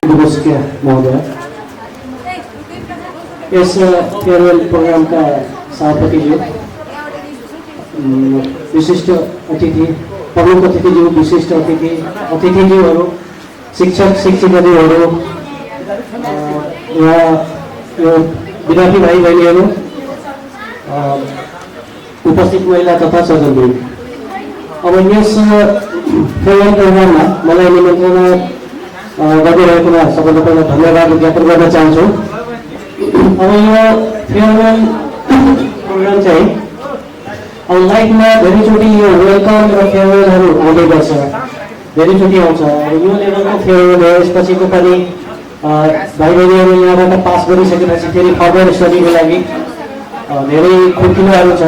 नमस्कार महोदय। यस farewell programme का सभापतिज्यू, विशिष्ट अतिथि, प्रमुख अतिथिज्यू, विशिष्ट अतिथिज्यूहरू, शिक्षक शिक्षिकाज्यूहरू, यहाँ विद्यार्थी भाइ बहिनीहरू, उपस्थित महिला तथा सज्जनहरू, अब यस फेयरवेल प्रोग्राममा मलाई निमन्त्रणा गरिरहेकोमा सबैभन्दा पहिला धन्यवाद ज्ञापन गर्न चाहन्छु। अब यो फेयरवेल प्रोग्राम चाहिँ अब लाइफमा धेरैचोटि यो वेलकम र फेयरवेलहरू आउँदै गर्छ, धेरैचोटि आउँछ। यो लेभलको फेयरवेल हो, यसपछिको पनि भाइ बहिनीहरू यहाँबाट पास गरिसकेपछि फेरि फर्दर स्टडीको लागि धेरै खुड्किलाहरू छ।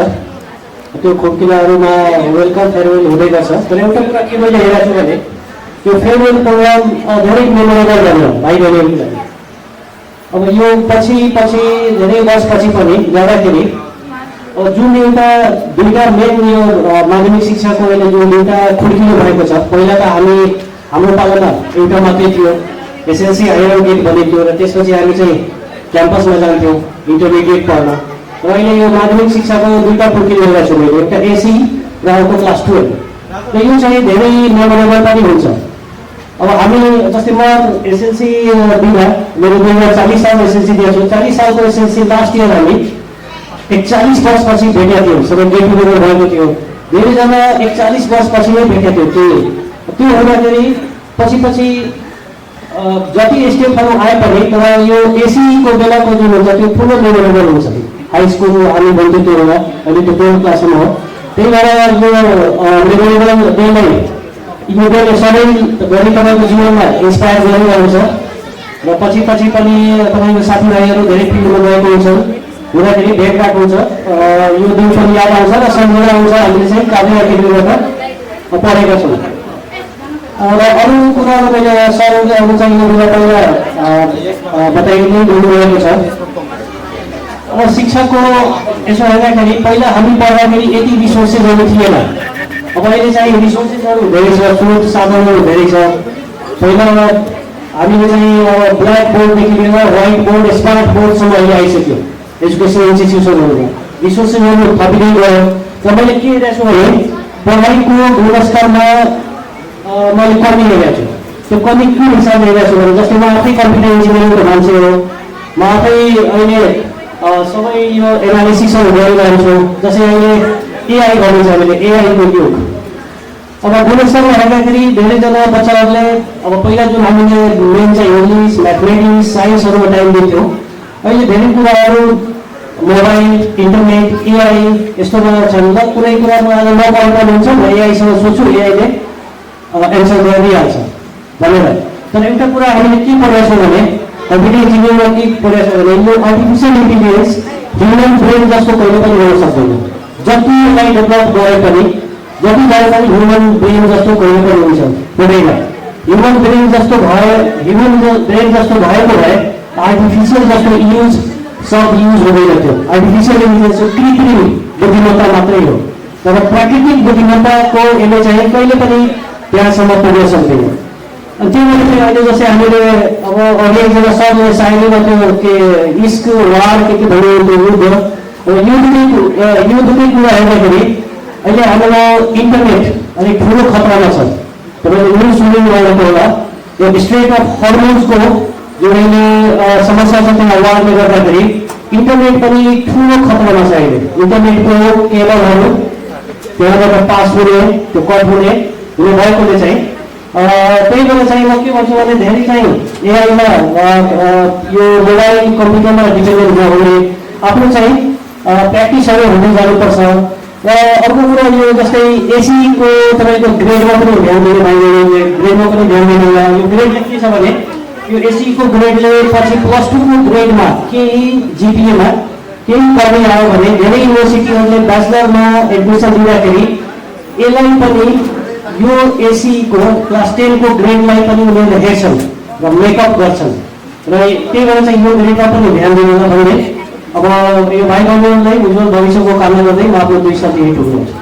त्यो खुड्किलाहरूमा वेलकम फेयरवेल हुँदै गर्छ। तर एउटा कुरा के मैले हेरेको छु भने यो फेयरवेल प्रोग्राम धेरै मेमोरेबल गर्यो भाइ बहिनीहरूको लागि। अब यो पछि धेरै वर्षपछि पनि जाँदाखेरि जुन एउटा दुईवटा मेन यो माध्यमिक शिक्षाको अहिले जुन दुईवटा खुड्किलो भएको छ, पहिला त हाम्रो पालामा एउटा मात्रै थियो, एसएलसी हायर गेट भन्ने थियो, र त्यसपछि हामी चाहिँ क्याम्पसमा जान्थ्यौँ इन्टरमिडिएट पढ्न। र अहिले यो माध्यमिक शिक्षाको दुईवटा खुड्किलो ल्याएको छु मैले, एउटा एसी र अर्को क्लास 12। र यो चाहिँ धेरै मेमोरेबल पनि हुन्छ। अब हामी जस्तै म एसएलसी दिँदा मेरो 2040 साल एसएलसी दिएको छु। 40 सालको एसएलसी लास्ट इयर हामी 41 वर्षपछि भेटेका थियौँ, सबै गेट टुगेदर भएको थियो। धेरैजना 41 वर्षपछि नै भेटेका थियौँ। त्यो हुँदाखेरि पछि जति स्टेपहरू आए पनि तर यो एसीको बेलाको जुन हुन्छ त्यो ठुलो मेमोरेबल हुन्छ। हाई स्कुल हामी भन्थ्यौँ त्यो बेला, अहिले त्यो 12 क्लासमा हो। त्यही भएर यो मेमोरेबल डेलाई यो डेले सधैँभरि तपाईँको जीवनमा इन्सपायर गरिरहेको छ। र पछि पनि तपाईँको साथीभाइहरू धेरै फिल्डमा गएको हुन्छन्, हुँदाखेरि भेटघाट हुन्छ, यो दिन पनि याद आउँछ र सम्झना आउँछ। हामीले चाहिँ काव्य एकाडेमीबाट पढेका छौँ। र अरू कुराहरू मैले सरहरूले अरू चाहिँ यो कुरा पहिला बताइदिनु हुनुभएको छ। अब शिक्षाको यसो हेर्दाखेरि पहिला हामी पढ्दाखेरि यति रिसोर्सेसहरू थिएन। अब अहिले चाहिँ रिसोर्सेसहरू धेरै छ, स्रोत साधनहरू धेरै छ। पहिला हामीले चाहिँ ब्ल्याक बोर्डदेखि लिएर व्हाइट बोर्ड, स्मार्ट बोर्डसम्म अहिले आइसक्यो एजुकेसन इन्स्टिट्युसनहरूमा। रिसोर्सेसहरू थपिँदै गयो। र मैले के हेरेको छु भने पढाइको गुणस्तरमा मैले कमी हेरेको छु। त्यो कमी के हिसाबले हेरेको छु भने जस्तै म आफै कम्प्युटर इन्जिनियरिङको मान्छे हो, म आफै अहिले सबै यो एनालिसिसहरू गरिरहेको छु। जस्तै अहिले एआई भनिन्छ हामीले, एआईको युग। अब गुणस्तरमा हेर्दाखेरि धेरैजना बच्चाहरूले अब पहिला जुन हामीले मेन चाहिँ इङ्ग्लिस, म्याथमेटिक्स, साइन्सहरूमा टाइम दिन्थ्यौँ, अहिले धेरै कुराहरू मोबाइल, इन्टरनेट, एआई यस्तोमा छन्। ल कुनै कुरामा आज नपढ्नु हुन्छ, म एआईसँग सोध्छु, एआईले एन्सर गरिदिइहाल्छ भनेर। तर एउटा कुरा हामीले के पढेको छौँ भने कम्प्युटर इन्जिनियरिङमा के पढेको छ भने यो आर्टिफिसियल इन्टेलिजेन्स ह्युमन ब्रेन जस्तो कहिले पनि हुन सक्दैन। जति यसलाई डेभलप गरे पनि, जति गरे पनि ह्युमन ब्रेन जस्तो कहिले पनि हुन्छ हुँदैन। ह्युमन ब्रेन जस्तो भएको भए आर्टिफिसियल जस्तो सब युज हुँदैन थियो। आर्टिफिसियल इन्टेलिजेन्स कृत्रिम बुद्धिमत्ता मात्रै हो, तर प्राकृतिक बुद्धिमत्ताको यसले चाहिँ कहिले पनि त्यहाँसम्म पुग्न सक्दैन। अनि त्यो भएर चाहिँ अहिले जस्तै हामीले अब अघि एकजना सरले साइलीमा त्यो के इस्क वार के भन्ने यो दुवै कुरा हेर्दाखेरि अहिले हाम्रो इन्टरनेट अलिक ठुलो खतरामा छ। तपाईँले न्युज सुनिरहेको होला, यो स्ट्रेट अफ हर्मोन्सको जुन अहिले समस्या छ त्यहाँ वारले गर्दाखेरि इन्टरनेट पनि ठुलो खतरामा छ। अहिले इन्टरनेटको केबलहरू त्यहाँबाट पास हुने, त्यो कट हुने भएकोले चाहिँ त्यही भएर चाहिँ म के भन्छु भने धेरै चाहिँ एआईमा यो मोबाइल कम्प्युटरमा डिपेन्डेन्ट नहुने, आफ्नो चाहिँ प्र्याक्टिसहरू हुँदै जानुपर्छ। र अर्को कुरा यो जस्तै एसीको तपाईँको ग्रेडमा पनि ध्यान दिनु पाइँदैन, ग्रेडमा पनि ध्यान दिनु। यो ग्रेडले के छ भने यो एसीको ग्रेडले पछि +2 को ग्रेडमा केही जिपिएमा केही कमी आयो भने धेरै युनिभर्सिटीहरूले ब्याचलरमा एडमिसन दिँदाखेरि यसलाई पनि यो एसीको क्लास 10 को ग्रेडलाई पनि उनीहरूले हेर्छन् र मेकअप गर्छन्। र त्यही भएर चाहिँ यो ग्रेडमा पनि ध्यान दिनु भन्ने अब यो भाइ बहिनीहरूलाई उज्जवल भविष्यको कामना गर्दै म आफ्नो 2 शब्द यही टुङ्ग्याउँछु।